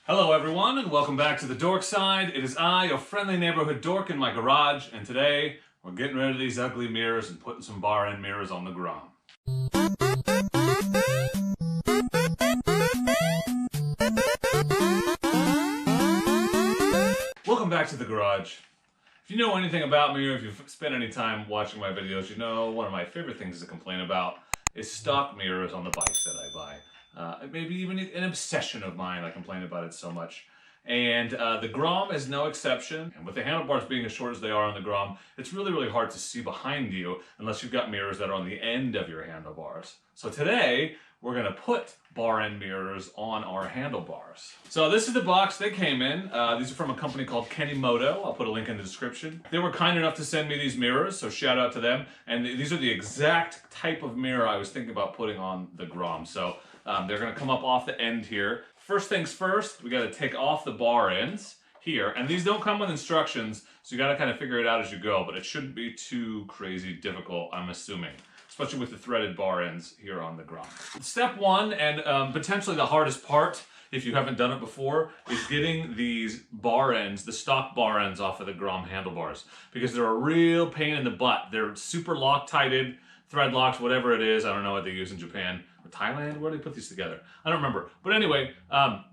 Hello everyone, and welcome back to the Dork Side. It is I, your friendly neighborhood dork in my garage, and today we're getting rid of these ugly mirrors and putting some bar end mirrors on the Grom. Welcome back to the garage. If you know anything about me, or if you've spent any time watching my videos, you know one of my favorite things to complain about is stock mirrors on the bikes that I buy. Maybe even an obsession of mine. I complain about it so much. And the Grom is no exception. And with the handlebars being as short as they are on the Grom, it's really hard to see behind you unless you've got mirrors that are on the end of your handlebars. So today, we're going to put bar end mirrors on our handlebars. So this is the box they came in. These are from a company called Kemimoto. I'll put a link in the description. They were kind enough to send me these mirrors, so shout out to them. And these are the exact type of mirror I was thinking about putting on the Grom. So they're going to come up off the end here. First things first, we got to take off the bar ends here. And these don't come with instructions, so you got to kind of figure it out as you go, but it shouldn't be too crazy difficult, I'm assuming. Especially with the threaded bar ends here on the Grom. Step one, and potentially the hardest part, if you haven't done it before, is getting these bar ends, the stock bar ends off of the Grom handlebars, because they're a real pain in the butt. They're super Loctited, thread locks, whatever it is. I don't know what they use in Japan or Thailand. Where do they put these together? I don't remember. But anyway,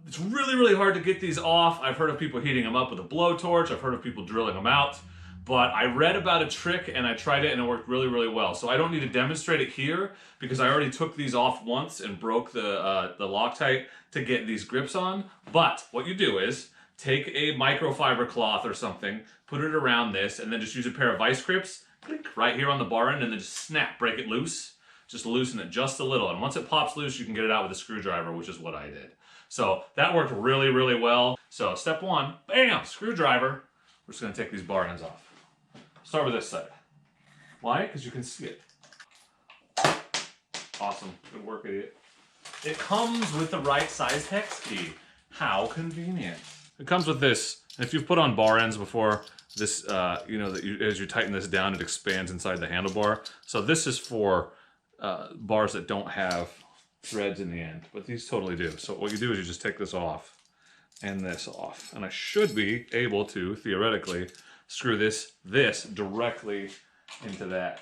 it's really hard to get these off. I've heard of people heating them up with a blowtorch. I've heard of people drilling them out. But I read about a trick and I tried it and it worked really well. So I don't need to demonstrate it here because I already took these off once and broke the Loctite to get these grips on. But what you do is take a microfiber cloth or something, put it around this, and then just use a pair of vice grips, click, right here on the bar end, and then just snap, break it loose. Just loosen it just a little. And once it pops loose, you can get it out with a screwdriver, which is what I did. So that worked really well. So step one, bam, screwdriver. We're just gonna take these bar ends off. Start with this side. Why? Because you can see it. Awesome. Good work, idiot. It comes with the right size hex key. How convenient. It comes with this. If you've put on bar ends before, this, you know, that as you tighten this down, it expands inside the handlebar. So this is for bars that don't have threads in the end, but these totally do. So what you do is you just take this off and this off. And I should be able to, theoretically, screw this directly into that.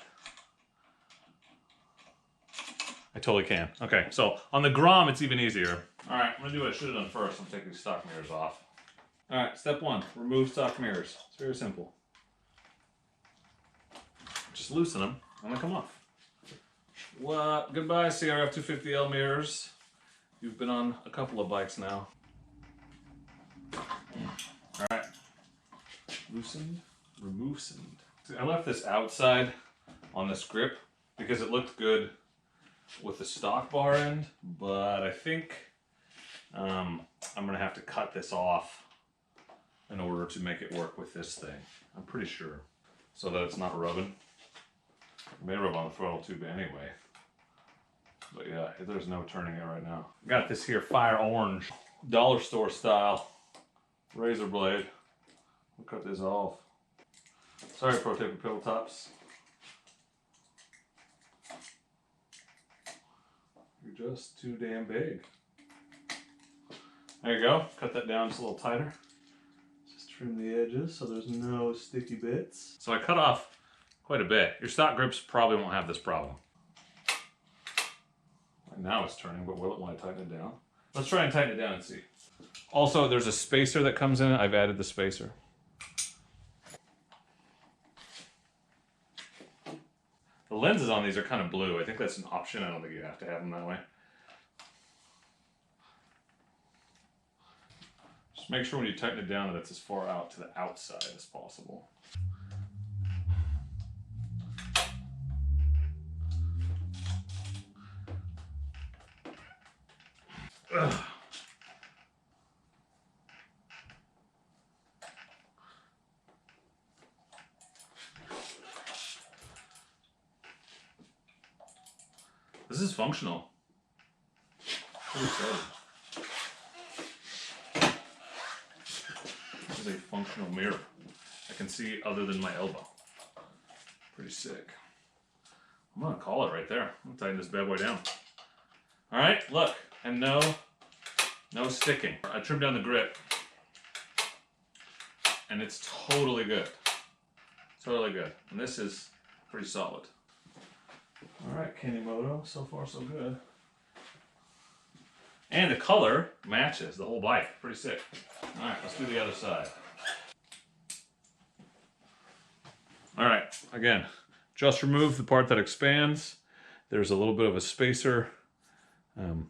I totally can. Okay, so on the Grom, it's even easier. All right, I'm gonna do what I should have done first. I'm taking these stock mirrors off. All right, step one, remove stock mirrors. It's very simple. Just loosen them, and they come off. What? Goodbye, CRF250L mirrors. You've been on a couple of bikes now. All right. Loosened, remoosened. I left this outside on this grip because it looked good with the stock bar end, but I think I'm gonna have to cut this off in order to make it work with this thing. I'm pretty sure. So that it's not rubbing. It may rub on the throttle tube anyway. But yeah, there's no turning it right now. Got this here fire orange, dollar store style razor blade. We'll cut this off. Sorry, Pro Taper Pillow Tops. You're just too damn big. There you go. Cut that down just a little tighter. Just trim the edges so there's no sticky bits. So I cut off quite a bit. Your stock grips probably won't have this problem. Right now it's turning, but will it when I tighten it down? Let's try and tighten it down and see. Also, there's a spacer that comes in. I've added the spacer. The lenses on these are kind of blue. I think that's an option. I don't think you have to have them that way. Just make sure when you tighten it down that it's as far out to the outside as possible. Ugh. This is functional. Pretty excited. This is a functional mirror. I can see other than my elbow. Pretty sick. I'm gonna call it right there. I'm gonna tighten this bad boy down. All right, look, and no, No sticking. I trimmed down the grip, and it's totally good. Totally good. And this is pretty solid. Alright, Kemimoto, so far so good. And the color matches the whole bike. Pretty sick. Alright, let's do the other side. Alright, again, just remove the part that expands. There's a little bit of a spacer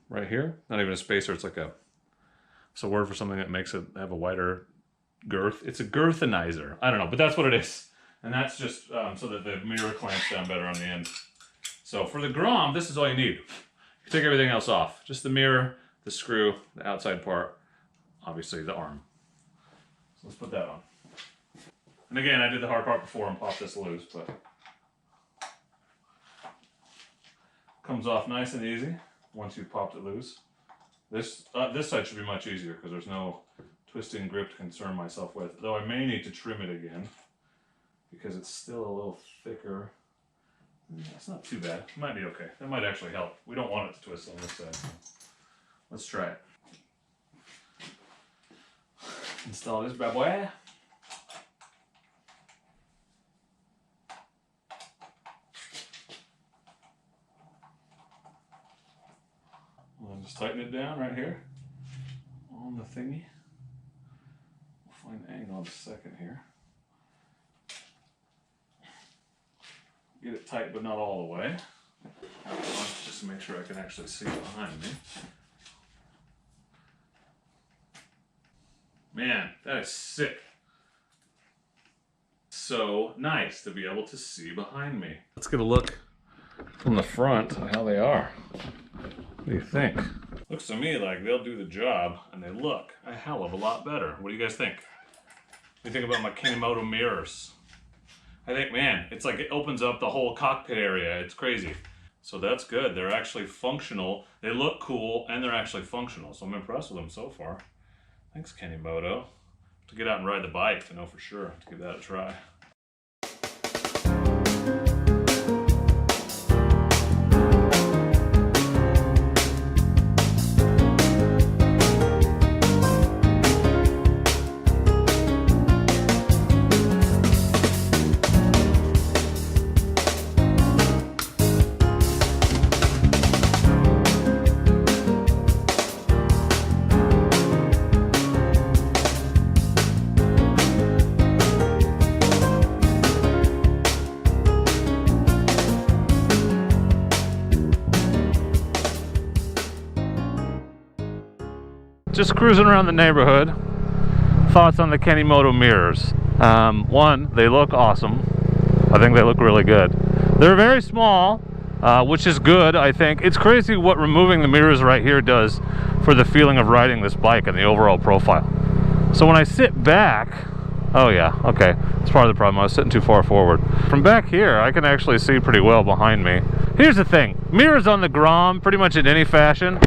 right here. Not even a spacer, it's like it's a word for something that makes it have a wider girth. It's a girthenizer. I don't know, but that's what it is. And that's just so that the mirror clamps down better on the end. So for the Grom, this is all you need. You take everything else off. Just the mirror, the screw, the outside part, obviously the arm. So let's put that on. And again, I did the hard part before and popped this loose, but comes off nice and easy once you've popped it loose. This side should be much easier because there's no twisting grip to concern myself with, though I may need to trim it again because it's still a little thicker. It's not too bad. It might be okay. That might actually help. We don't want it to twist on this side. So let's try it. Install this bad boy. We'll just tighten it down right here on the thingy. We'll find the angle in a second here. Get it tight, but not all the way. Just to make sure I can actually see behind me. Man, that is sick. So nice to be able to see behind me. Let's get a look from the front at how they are. What do you think? Looks to me like they'll do the job, and they look a hell of a lot better. What do you guys think? What do you think about my Kemimoto mirrors? I think, man, it's like it opens up the whole cockpit area. It's crazy. So that's good. They're actually functional. They look cool, and they're actually functional. So I'm impressed with them so far. Thanks, Kemimoto. To get out and ride the bike to know for sure, to give that a try. Just cruising around the neighborhood. Thoughts on the Kemimoto mirrors. One, they look awesome. I think they look really good. They're very small, which is good, I think. It's crazy what removing the mirrors right here does for the feeling of riding this bike and the overall profile. So when I sit back, oh yeah, okay, that's part of the problem. I was sitting too far forward. From back here, I can actually see pretty well behind me. Here's the thing, mirrors on the Grom, pretty much in any fashion,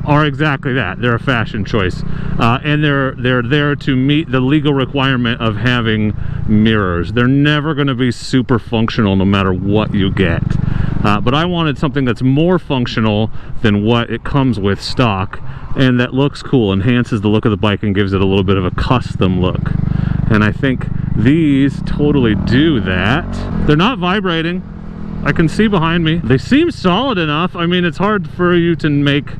are exactly that. They're a fashion choice, and they're there to meet the legal requirement of having mirrors. They're never going to be super functional no matter what you get, but I wanted something that's more functional than what it comes with stock, and that looks cool, enhances the look of the bike and gives it a little bit of a custom look. And I think these totally do that. They're not vibrating. I can see behind me. They seem solid enough. I mean, it's hard for you to make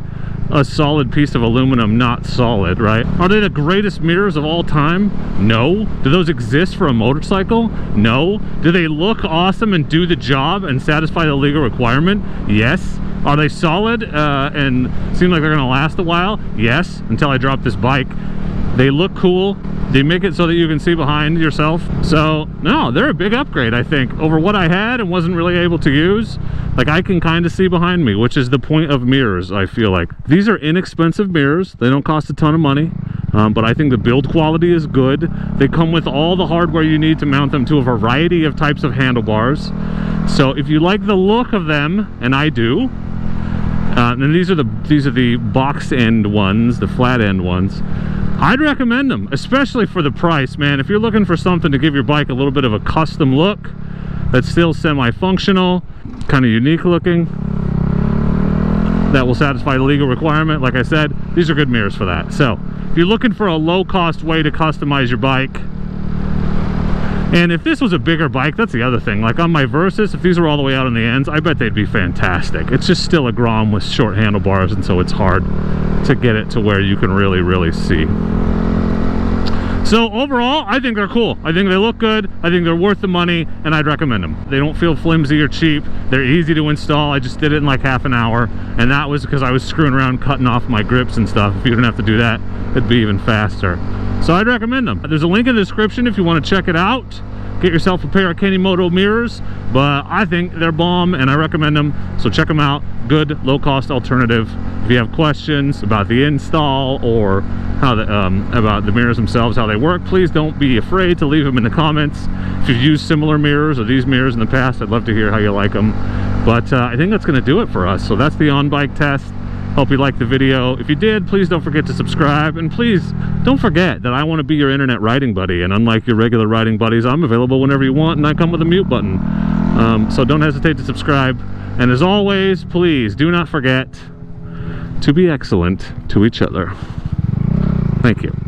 a solid piece of aluminum not solid, right? Are they the greatest mirrors of all time? No. Do those exist for a motorcycle? No. Do they look awesome and do the job and satisfy the legal requirement? Yes. Are they solid and seem like they're gonna last a while? Yes, until I drop this bike. They look cool. They make it so that you can see behind yourself. So no, they're a big upgrade, I think, over what I had and wasn't really able to use. Like, I can kind of see behind me, which is the point of mirrors, I feel like. These are inexpensive mirrors. They don't cost a ton of money, but I think the build quality is good. They come with all the hardware you need to mount them to a variety of types of handlebars. So if you like the look of them, and I do, and these are the box end ones, the flat end ones, I'd recommend them, especially for the price, man. If you're looking for something to give your bike a little bit of a custom look that's still semi-functional, kind of unique looking, that will satisfy the legal requirement. Like I said, these are good mirrors for that. So if you're looking for a low-cost way to customize your bike, and if this was a bigger bike, that's the other thing. Like on my Versys, if these were all the way out on the ends, I bet they'd be fantastic. It's just still a Grom with short handlebars, and so it's hard to get it to where you can really see. So overall, I think they're cool. I think they look good. I think they're worth the money, and I'd recommend them. They don't feel flimsy or cheap. They're easy to install. I just did it in like half an hour, and that was because I was screwing around cutting off my grips and stuff. If you didn't have to do that, it'd be even faster. So I'd recommend them. There's a link in the description if you want to check it out. Get yourself a pair of Kemimoto mirrors, but I think they're bomb and I recommend them, so check them out. Good low-cost alternative. If you have questions about the install or how about the mirrors themselves, how they work, please don't be afraid to leave them in the comments. If you've used similar mirrors or these mirrors in the past, I'd love to hear how you like them. But I think that's going to do it for us. So that's the on-bike test. Hope you liked the video. If you did, please don't forget to subscribe, and please don't forget that I want to be your internet riding buddy, and unlike your regular riding buddies, I'm available whenever you want, and I come with a mute button. So don't hesitate to subscribe, and as always, please do not forget to be excellent to each other. Thank you.